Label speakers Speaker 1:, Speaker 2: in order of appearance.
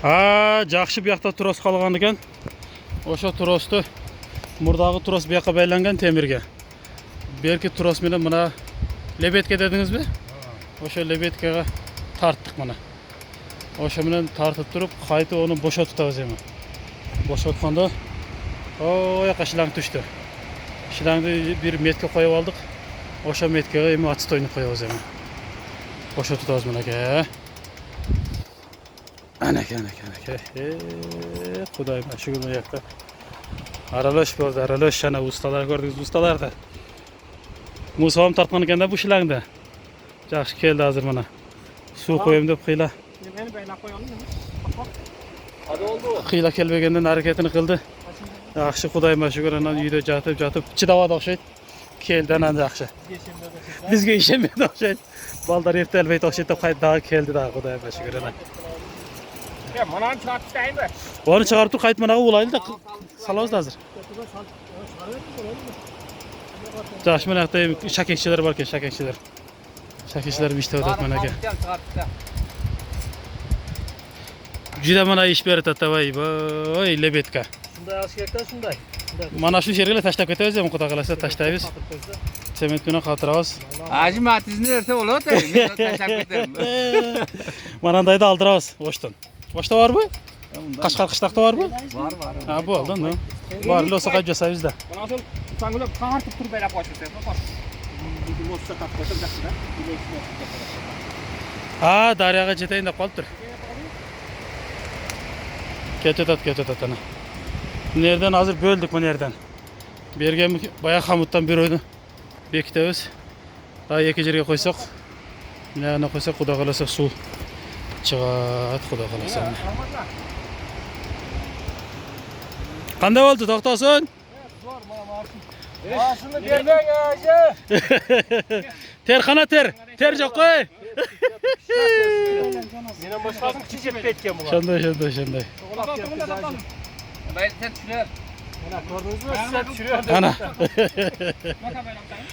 Speaker 1: Жақшы бұяқта трос қалған екен. Ошо тросты мұрдағы трос бұяққа байланған темірге. Беркі трос менен мына лебетке дедіңіз бе? Ошо лебеткеге тарттық мына. Ошо менен тартып тұрып, қайты оны бошотутабыз эми. Бошотканда ояққа шилаң түштү. Шилаңды bir метке коюп алдык. Ошо меткеге эми отстойну коебуз эми. Бошотутабыз мынакей. Anake. Kudayım şu gün ayakta. Aralaş gördü, aralaş şana ustalar gördünüz, ustalar da. Musa'm tartmanı kendi bu şilangda. Жақсы keldi hazır bana. Su koyayım da kıyla. Kıyla kelbegenden hareketini kıldı. Жақсы kudayım şu gün uyda jatıp çıdavadı okşaydı. Keldi anan жақсы. Bizge işemedi okşaydı. Baldar erti elbeyt okşaydı daha keldi daha kudayım şu gün.
Speaker 2: Ya mananı çıkartayım mı?
Speaker 1: Onu çıkartıp dur kayıt manağı olaydı da salavuz da hazır. Жақсы мен ақтайым шакекшілер бар кен шакекшілер. Шакекшілер биште өтеді мәнеке. Жүдә мана иш берет атабай. Ой лебетка.
Speaker 2: Şunday askekten şunday.
Speaker 1: Mana şu жерге таштап кетебиз эми Кудай кааласа таштайбыз. Цемент менен калтырабыз.
Speaker 3: Acı matizini erse olur da ben taşak кетем.
Speaker 1: Манандайды алдырабыз оштон. Ошто барбы? Кашкар кыштакта барбы?
Speaker 3: Var.
Speaker 1: Болду, ну. Бар, эле осо кайып жасайбыз да.
Speaker 2: Bana son sangülüp kahartıp turup elap başlasın. Bak. Bu olsa tap koysam жақсы da.
Speaker 1: Дарияга жетейин деп калыптыр. Кетет ана. Нерден азыр бөлдүк мына жерден. Берген баягы хамуттан бирөөнү бекитебиз. Эки жерге койсок, мына койсок Кудай кааласа суу чыгат, Кудай кааласа. Кандай болду, токтосун?
Speaker 2: Maaşını vermen ağacı.
Speaker 1: Terxana ter жок кой.
Speaker 2: Менен başkasın kişi cepte etken bu.
Speaker 1: Şonday.
Speaker 3: Ben sen şuraya.
Speaker 2: Gördünüz mü? Size düşürüyor.
Speaker 1: Ana.
Speaker 2: Bak haber yaptayım.